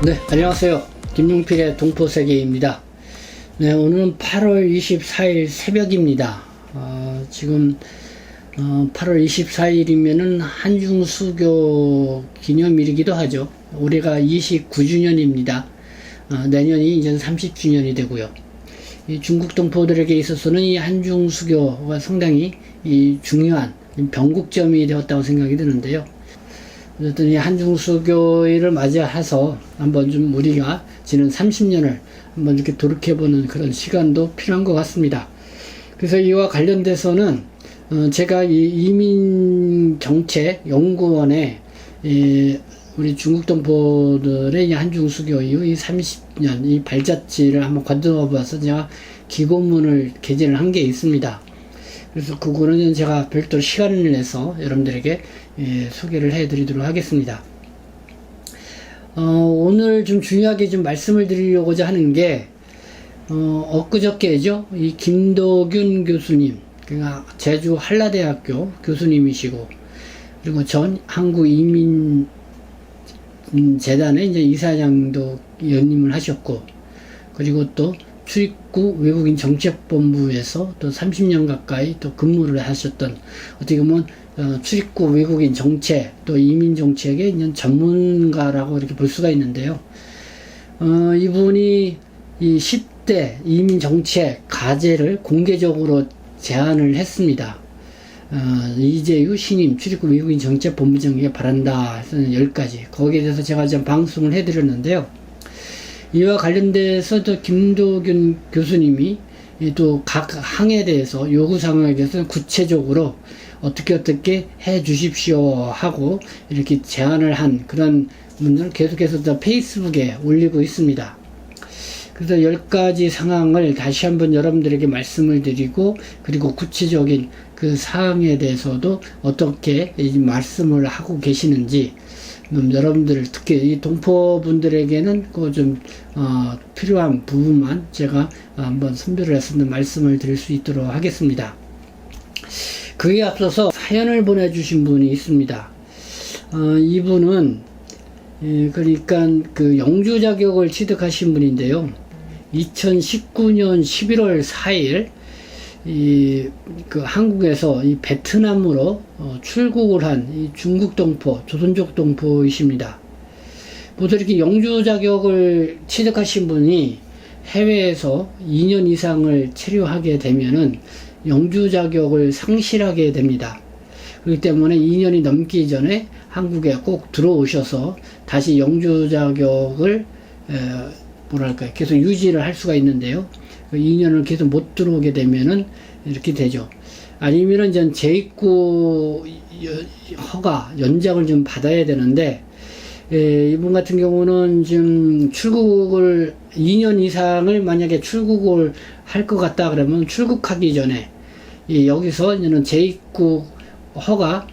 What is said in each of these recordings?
네, 안녕하세요. 김용필의 동포세계입니다. 네, 오늘은 8월 24일 새벽입니다. 지금 8월 24일이면은 한중수교 기념일이기도 하죠. 올해가 29주년입니다. 내년이 이제 30주년이 되고요. 이 중국 동포들에게 있어서는 이 한중수교가 상당히 중요한 변곡점이 되었다고 생각이 드는데요. 어쨌든 이 한중수교일을 맞이해서 한번 좀 우리가 지난 30년을 한번 이렇게 돌이켜보는 그런 시간도 필요한 것 같습니다. 그래서 이와 관련돼서는 제가 이 이민정책연구원에 우리 중국 동포들의 이 한중수교 이후 이 30년 이 발자취를 한번 거두어 봐서 제가 기고문을 게재를 한 게 있습니다. 그래서 그거는 제가 별도로 시간을 내서 여러분들에게 소개를 해드리도록 하겠습니다. 오늘 좀 중요하게 좀 말씀을 드리려고자 하는 게 엊그저께죠. 이 김도균 교수님, 그러니까 제주 한라대학교 교수님이시고, 그리고 전 한국이민재단의 이제 이사장도 연임을 하셨고, 그리고 또 출입국 외국인 정책본부에서 또 30년 가까이 또 근무를 하셨던, 어떻게 보면 출입국 외국인 정책 또 이민 정책의 전문가라고 이렇게 볼 수가 있는데요. 이분이 이 10대 이민 정책 과제를 공개적으로 제안을 했습니다. 이재유 신임 출입국 외국인 정책본부장에게 바란다 해서는 10가지, 거기에 대해서 제가 좀 방송을 해드렸는데요. 이와 관련돼서 또 김도균 교수님이 또 각 항에 대해서 요구사항에 대해서 구체적으로 어떻게 해 주십시오 하고 이렇게 제안을 한 그런 문제를 계속해서 또 페이스북에 올리고 있습니다. 그래서 10가지 상황을 다시 한번 여러분들에게 말씀을 드리고, 그리고 구체적인 그 사항에 대해서도 어떻게 말씀을 하고 계시는지, 여러분들 특히 이 동포분들에게는 그 좀 필요한 부분만 제가 한번 선별을 해서 말씀을 드릴 수 있도록 하겠습니다. 그에 앞서서 사연을 보내주신 분이 있습니다. 이분은 그러니까 그 영주 자격을 취득하신 분인데요. 2019년 11월 4일 그 한국에서 이 베트남으로 출국을 한 이 중국 동포, 조선족 동포이십니다. 보통 이렇게 영주 자격을 취득하신 분이 해외에서 2년 이상을 체류하게 되면은 영주 자격을 상실하게 됩니다. 그렇기 때문에 2년이 넘기 전에 한국에 꼭 들어오셔서 다시 영주 자격을 계속 유지를 할 수가 있는데요. 2년을 계속 못 들어오게 되면은 이렇게 되죠. 아니면은 이제 재입국 허가 연장을 좀 받아야 되는데, 이분 같은 경우는 지금 출국을 2년 이상을 만약에 출국을 할 것 같다 그러면 출국하기 전에 여기서 이제는 재입국 허가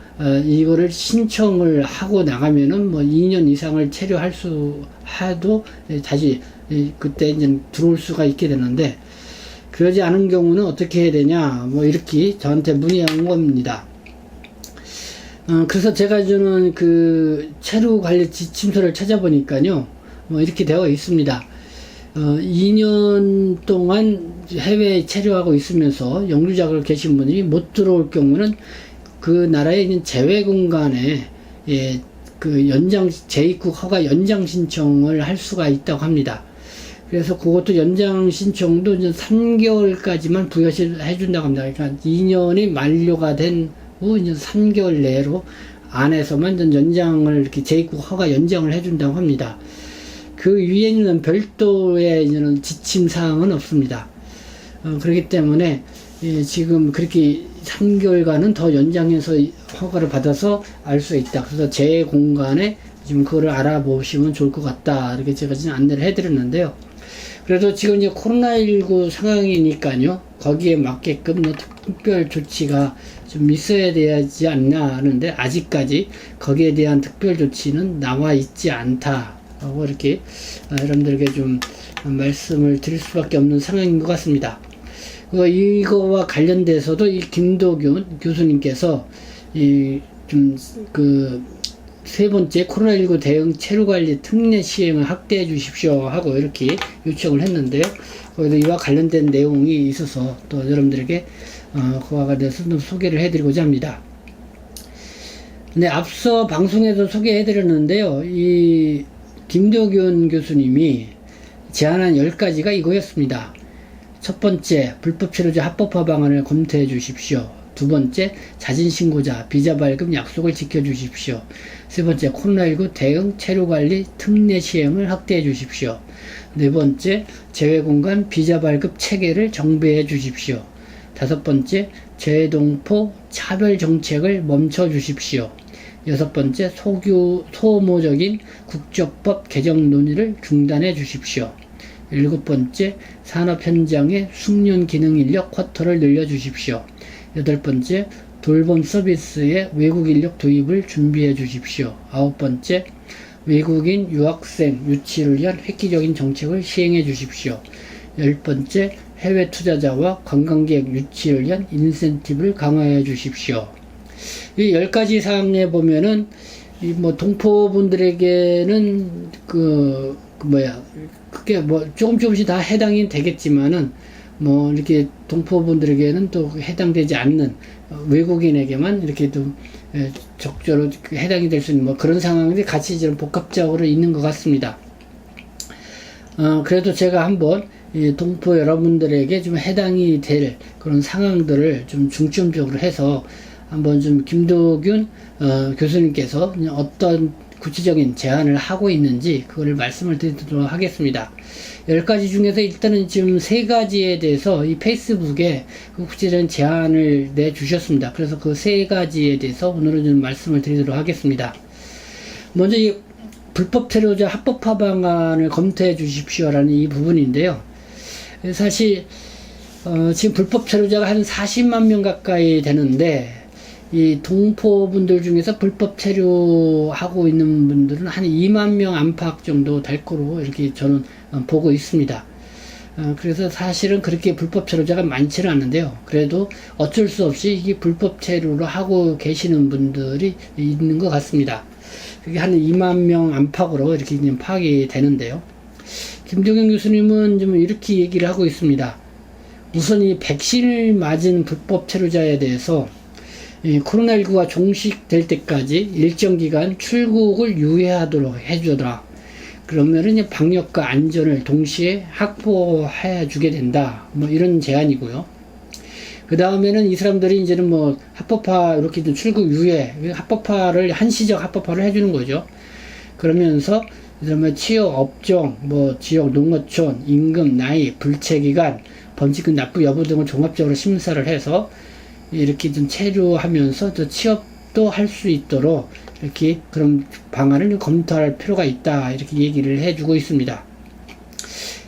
이거를 신청을 하고 나가면은 뭐 2년 이상을 체류할 수 해도 다시 그때 이제 들어올 수가 있게 되는데, 그러지 않은 경우는 어떻게 해야 되냐, 뭐 이렇게 저한테 문의한 겁니다. 그래서 제가 저는 그 체류 관리 지침서를 찾아보니까요, 뭐 이렇게 되어 있습니다. 2년 동안 해외에 체류하고 있으면서 영주자격을 계신 분이 못 들어올 경우는 그 나라에 있는 제외 공간에 그 재입국 허가 연장 신청을 할 수가 있다고 합니다. 그래서 그것도 연장 신청도 이제 3개월까지만 부여해 준다고 합니다. 그러니까 2년이 만료가 된 후 이제 3개월 내로 안에서만 연장을 이렇게 재입국 허가 연장을 해 준다고 합니다. 그 위에는 별도의 이제는 지침 사항은 없습니다. 그렇기 때문에 지금 그렇게 3개월간은 더 연장해서 허가를 받아서 알 수 있다. 그래서 제 공간에 지금 그거를 알아보시면 좋을 것 같다. 이렇게 제가 지금 안내를 해드렸는데요. 그래도 지금 이제 코로나19 상황이니까요, 거기에 맞게끔 특별 조치가 좀 있어야 되지 않나 하는데, 아직까지 거기에 대한 특별 조치는 나와 있지 않다 하고 이렇게 여러분들에게 좀 말씀을 드릴 수밖에 없는 상황인 것 같습니다. 이거와 관련돼서도 이 김도균 교수님께서 세 번째, 코로나19 대응 체류관리 특례 시행을 확대해 주십시오 하고 이렇게 요청을 했는데요. 거기서 이와 관련된 내용이 있어서 또 여러분들에게 그와 관련해서 좀 소개를 해드리고자 합니다. 네, 앞서 방송에서 소개해드렸는데요. 이 김도균 교수님이 제안한 10가지가 이거였습니다. 첫 번째, 불법 체류자 합법화 방안을 검토해 주십시오. 두 번째, 자진신고자 비자 발급 약속을 지켜주십시오. 세 번째, 코로나19 대응 체류관리 특례 시행을 확대해 주십시오. 네 번째, 재외공간 비자 발급 체계를 정비해 주십시오. 다섯 번째, 재외동포 차별 정책을 멈춰 주십시오. 여섯 번째, 소모적인 국적법 개정 논의를 중단해 주십시오. 일곱 번째, 산업 현장의 숙련 기능 인력 쿼터를 늘려 주십시오. 여덟 번째, 돌봄 서비스의 외국 인력 도입을 준비해 주십시오. 아홉 번째, 외국인 유학생 유치를 위한 획기적인 정책을 시행해 주십시오. 열 번째, 해외 투자자와 관광객 유치를 위한 인센티브를 강화해 주십시오. 이 10가지 사항에 보면은, 동포분들에게는, 그게 조금씩 다 해당이 되겠지만은, 이렇게 동포분들에게는 또 해당되지 않는 외국인에게만 이렇게 또 적절히 해당이 될 수 있는 그런 상황들이 같이 좀 복합적으로 있는 것 같습니다. 그래도 제가 한번 이 동포 여러분들에게 좀 해당이 될 그런 상황들을 좀 중점적으로 해서 한번 좀 김도균 교수님께서 어떤 구체적인 제안을 하고 있는지 그거를 말씀을 드리도록 하겠습니다. 10가지 중에서 일단은 지금 3가지에 대해서 이 페이스북에 그 구체적인 제안을 내주셨습니다. 그래서 그 3가지에 대해서 오늘은 좀 말씀을 드리도록 하겠습니다. 먼저 이 불법 체류자 합법화 방안을 검토해 주십시오라는 이 부분인데요. 사실 지금 불법 체류자가 한 40만 명 가까이 되는데 이 동포분들 중에서 불법 체류하고 있는 분들은 한 2만 명 안팎 정도 될 거로 이렇게 저는 보고 있습니다. 그래서 사실은 그렇게 불법 체류자가 많지는 않는데요. 그래도 어쩔 수 없이 이게 불법 체류를 하고 계시는 분들이 있는 것 같습니다. 그게 한 2만 명 안팎으로 이렇게 파악이 되는데요. 김도균 교수님은 좀 이렇게 얘기를 하고 있습니다. 우선 이 백신을 맞은 불법 체류자에 대해서 이 코로나19가 종식될 때까지 일정 기간 출국을 유예하도록 해주더라. 그러면은 이제 방역과 안전을 동시에 확보해 주게 된다. 이런 제안이고요. 그 다음에는 이 사람들이 이제는 합법화, 이렇게 출국 유예, 합법화를, 한시적 합법화를 해주는 거죠. 그러면서, 그다음에 취업 업종, 지역 농어촌, 임금, 나이, 불체기간, 범칙금 납부 여부 등을 종합적으로 심사를 해서 이렇게 좀 체류하면서 또 취업도 할 수 있도록 이렇게 그런 방안을 검토할 필요가 있다. 이렇게 얘기를 해주고 있습니다.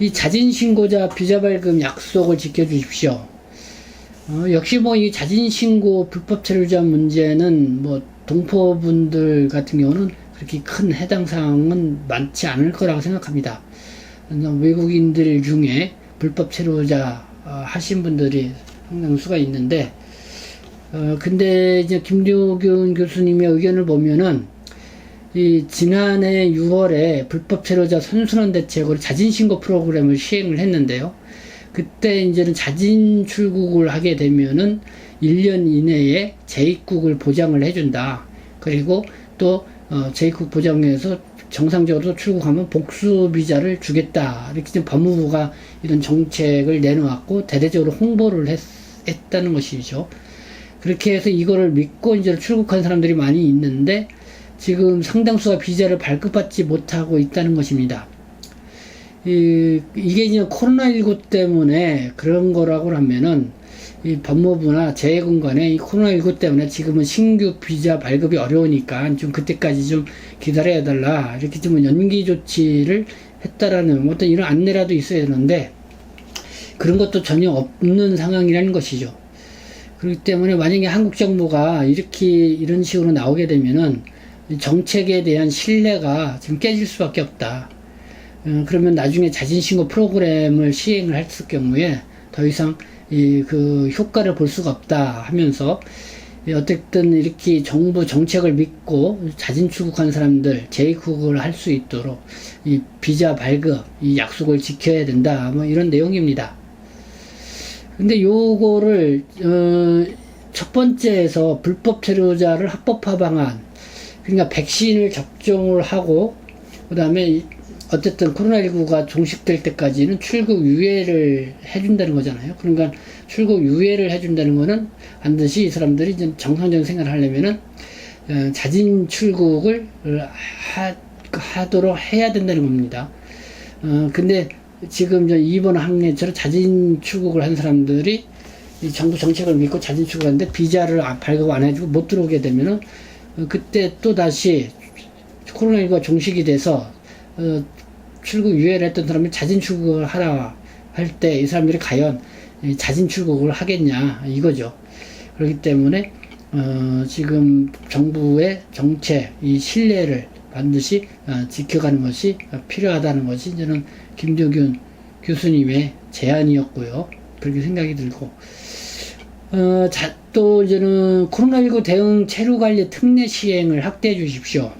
이 자진신고자 비자 발급 약속을 지켜주십시오. 역시 이 자진신고 불법 체류자 문제는 동포분들 같은 경우는 그렇게 큰 해당 사항은 많지 않을 거라고 생각합니다. 외국인들 중에 불법 체류자 하신 분들이 상당수가 있는데, 근데 이제 김도균 교수님의 의견을 보면은, 이 지난해 6월에 불법 체류자 선순환 대책으로 자진신고 프로그램을 시행을 했는데요. 그때 이제는 자진 출국을 하게 되면은 1년 이내에 재입국을 보장을 해준다. 그리고 또 재입국 보장해서 정상적으로 출국하면 복수 비자를 주겠다. 이렇게 좀 법무부가 이런 정책을 내놓았고 대대적으로 홍보를 했다는 것이죠. 그렇게 해서 이거를 믿고 이제 출국한 사람들이 많이 있는데 지금 상당수가 비자를 발급받지 못하고 있다는 것입니다. 이게 이제 코로나19 때문에 그런 거라고 하면은 이 법무부나 재외공간에 이 코로나19 때문에 지금은 신규 비자 발급이 어려우니까 좀 그때까지 좀 기다려야 달라. 이렇게 좀 연기 조치를 했다라는 어떤 이런 안내라도 있어야 되는데 그런 것도 전혀 없는 상황이라는 것이죠. 그렇기 때문에 만약에 한국 정부가 이런 식으로 나오게 되면은 정책에 대한 신뢰가 지금 깨질 수밖에 없다. 그러면 나중에 자진신고 프로그램을 시행을 했을 경우에 더 이상 그 효과를 볼 수가 없다 하면서 어쨌든 이렇게 정부 정책을 믿고 자진 출국한 사람들 재입국을 할 수 있도록 이 비자 발급, 이 약속을 지켜야 된다. 뭐 이런 내용입니다. 근데 요거를 첫 번째에서 불법 체류자를 합법화 방안, 그러니까 백신을 접종을 하고 그 다음에 어쨌든 코로나19가 종식될 때까지는 출국 유예를 해준다는 거잖아요. 그러니까 출국 유예를 해준다는 거는 반드시 이 사람들이 이제 정상적인 생활을 하려면은 자진 출국을 하도록 해야 된다는 겁니다. 근데 지금 이번 학년처럼 자진 출국을 한 사람들이 이 정부 정책을 믿고 자진 출국하는데 비자를 발급 안 해주고 못 들어오게 되면은 그때 또 다시 코로나19가 종식이 돼서 출국 유예를 했던 사람이 자진 출국을 하라 할 때 이 사람들이 과연 자진 출국을 하겠냐 이거죠. 그렇기 때문에 지금 정부의 정책 이 신뢰를 반드시 지켜가는 것이 필요하다는 것이 저는 김도균 교수님의 제안이었고요. 그렇게 생각이 들고 또 이제는 코로나19 대응 체류관리 특례 시행을 확대해 주십시오.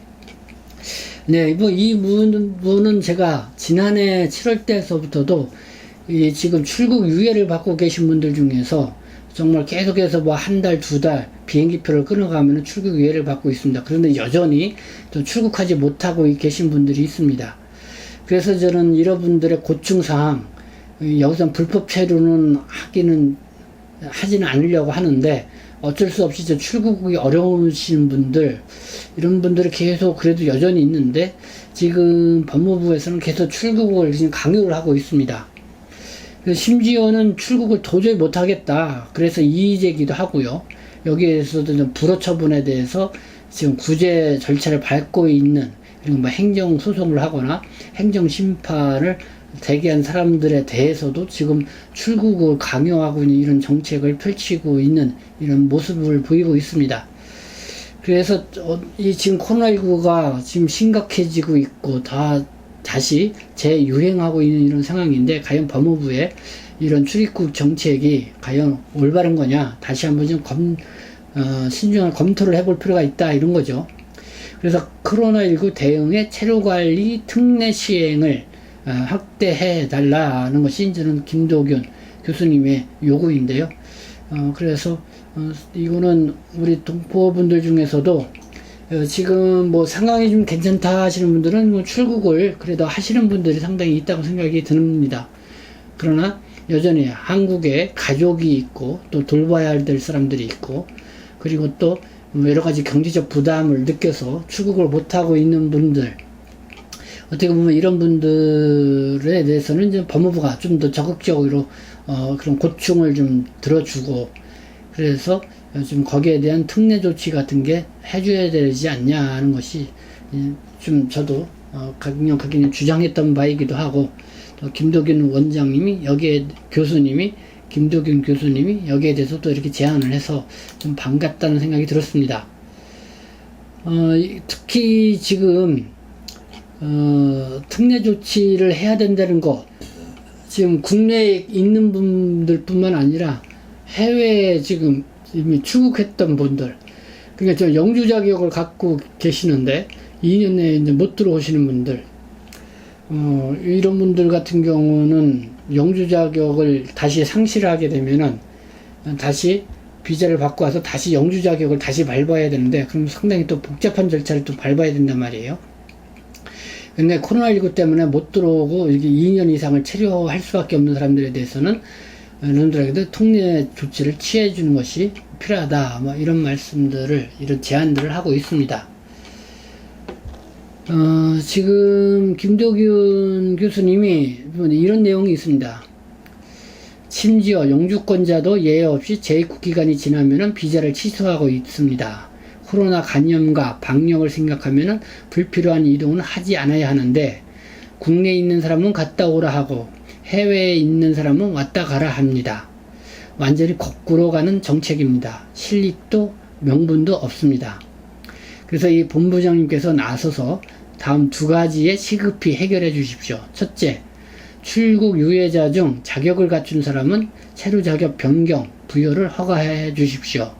네, 뭐 이 부분은 제가 지난해 7월 때서부터도 지금 출국 유예를 받고 계신 분들 중에서 정말 계속해서 뭐 한 달, 두 달 비행기표를 끊어가면 출국 유예를 받고 있습니다. 그런데 여전히 또 출국하지 못하고 계신 분들이 있습니다. 그래서 저는 이런 분들의 고충사항, 여기서 불법 체류는 하지는 않으려고 하는데 어쩔 수 없이 출국이 어려우신 분들, 이런 분들이 계속 그래도 여전히 있는데 지금 법무부에서는 계속 출국을 지금 강요를 하고 있습니다. 심지어는 출국을 도저히 못하겠다. 그래서 이의제기도 하고요. 여기에서도 좀 불허 처분에 대해서 지금 구제 절차를 밟고 있는, 그리고 뭐 행정소송을 하거나 행정심판을 대기한 사람들에 대해서도 지금 출국을 강요하고 있는 이런 정책을 펼치고 있는 이런 모습을 보이고 있습니다. 그래서 지금 코로나19가 지금 심각해지고 있고 다시 재유행하고 있는 이런 상황인데 과연 법무부의 이런 출입국 정책이 과연 올바른 거냐 다시 한번 좀 신중한 검토를 해볼 필요가 있다 이런 거죠. 그래서 코로나19 대응의 체류관리 특례 시행을 확대해 달라는 것이 저는 김도균 교수님의 요구인데요. 그래서 이거는 우리 동포분들 중에서도 지금 뭐 상황이 좀 괜찮다 하시는 분들은 뭐 출국을 그래도 하시는 분들이 상당히 있다고 생각이 듭니다. 그러나 여전히 한국에 가족이 있고 또 돌봐야 될 사람들이 있고 그리고 또 여러 가지 경제적 부담을 느껴서 출국을 못하고 있는 분들, 어떻게 보면 이런 분들에 대해서는 이제 법무부가 좀 더 적극적으로 그런 고충을 좀 들어주고 그래서 좀 거기에 대한 특례 조치 같은 게 해줘야 되지 않냐 하는 것이 좀 저도 각기 주장했던 바이기도 하고 또 김도균 원장님이 김도균 교수님이 여기에 대해서 또 이렇게 제안을 해서 좀 반갑다는 생각이 들었습니다. 특히 지금 특례 조치를 해야 된다는 거 지금 국내에 있는 분들 뿐만 아니라 해외에 지금 이미 출국했던 분들, 그러니까 저 영주 자격을 갖고 계시는데 2년 내에 이제 못 들어오시는 분들, 이런 분들 같은 경우는 영주 자격을 다시 상실하게 되면은 다시 비자를 받고 와서 다시 영주 자격을 다시 밟아야 되는데 그럼 상당히 또 복잡한 절차를 또 밟아야 된단 말이에요. 근데 코로나19 때문에 못 들어오고 이렇게 2년 이상을 체류할 수밖에 없는 사람들에 대해서는 여러분들에게도 특례 조치를 취해 주는 것이 필요하다. 뭐 이런 이런 제안들을 하고 있습니다. 지금 김도균 교수님이 이런 내용이 있습니다. 심지어 영주권자도 예외 없이 재입국 기간이 지나면은 비자를 취소하고 있습니다. 코로나 감염과 방역을 생각하면은 불필요한 이동은 하지 않아야 하는데 국내에 있는 사람은 갔다 오라 하고 해외에 있는 사람은 왔다 가라 합니다. 완전히 거꾸로 가는 정책입니다. 실익도 명분도 없습니다. 그래서 이 본부장님께서 나서서 다음 두 가지에 시급히 해결해 주십시오. 첫째, 출국 유예자 중 자격을 갖춘 사람은 체류 자격 변경, 부여를 허가해 주십시오.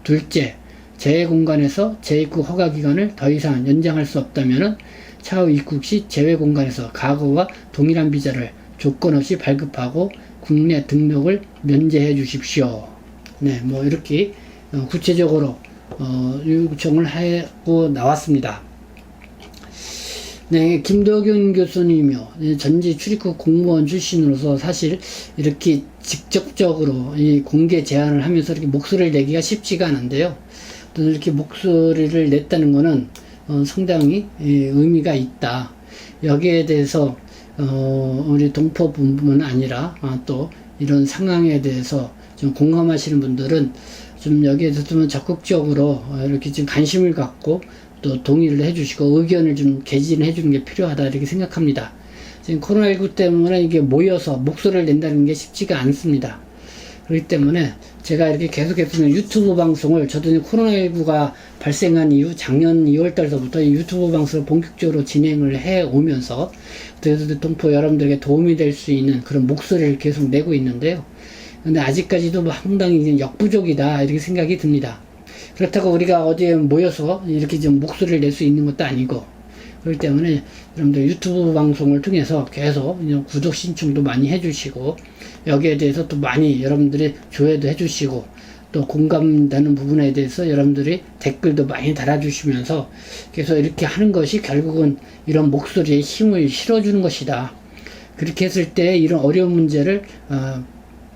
둘째, 재외 공간에서 재입국 허가 기간을 더 이상 연장할 수 없다면 차후 입국 시 재외 공간에서 과거와 동일한 비자를 조건 없이 발급하고 국내 등록을 면제해 주십시오. 네, 뭐 이렇게 구체적으로 요청을 하고 나왔습니다. 네, 김도균 교수님이요. 전직 출입국 공무원 출신으로서 사실 이렇게 직접적으로 이 공개 제안을 하면서 이렇게 목소리를 내기가 쉽지가 않은데요. 또 이렇게 목소리를 냈다는 것은 상당히 의미가 있다. 여기에 대해서 우리 동포뿐만 아니라 또 이런 상황에 대해서 좀 공감하시는 분들은 좀 여기에 대해서 좀 적극적으로 이렇게 좀 관심을 갖고 또 동의를 해주시고 의견을 좀 개진해 주는 게 필요하다 이렇게 생각합니다. 지금 코로나19 때문에 이게 모여서 목소리를 낸다는 게 쉽지가 않습니다. 그렇기 때문에 제가 이렇게 계속해서 유튜브 방송을 저도 코로나19가 발생한 이후 작년 2월달서부터 유튜브 방송을 본격적으로 진행을 해 오면서 그래서 동포 여러분들에게 도움이 될 수 있는 그런 목소리를 계속 내고 있는데요. 근데 아직까지도 상당히 역부족이다 이렇게 생각이 듭니다. 그렇다고 우리가 어디에 모여서 이렇게 좀 목소리를 낼 수 있는 것도 아니고 그렇기 때문에 여러분들 유튜브 방송을 통해서 계속 구독 신청도 많이 해주시고 여기에 대해서 또 많이 여러분들이 조회도 해주시고 또 공감되는 부분에 대해서 여러분들이 댓글도 많이 달아주시면서 계속 이렇게 하는 것이 결국은 이런 목소리에 힘을 실어주는 것이다. 그렇게 했을 때 이런 어려운 문제를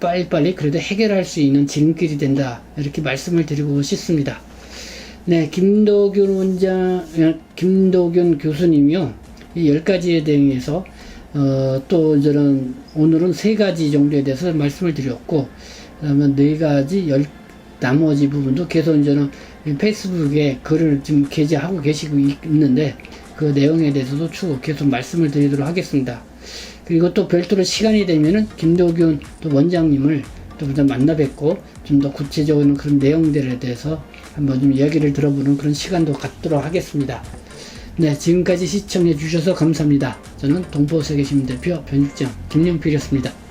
빨리빨리 그래도 해결할 수 있는 지름길이 된다. 이렇게 말씀을 드리고 싶습니다. 네, 김도균 교수님이요. 이 10가지에 대해서, 또 저는 오늘은 3가지 정도에 대해서 말씀을 드렸고, 그 다음에 4가지, 나머지 부분도 계속 저는 페이스북에 글을 지금 게재하고 계시고 있는데, 그 내용에 대해서도 추후 계속 말씀을 드리도록 하겠습니다. 그리고 또 별도로 시간이 되면은 김도균 또 원장님을 또 만나 뵙고 좀 더 구체적인 그런 내용들에 대해서 한번 좀 이야기를 들어보는 그런 시간도 갖도록 하겠습니다. 네, 지금까지 시청해 주셔서 감사합니다. 저는 동포세계시민대표 변육장 김영필이었습니다.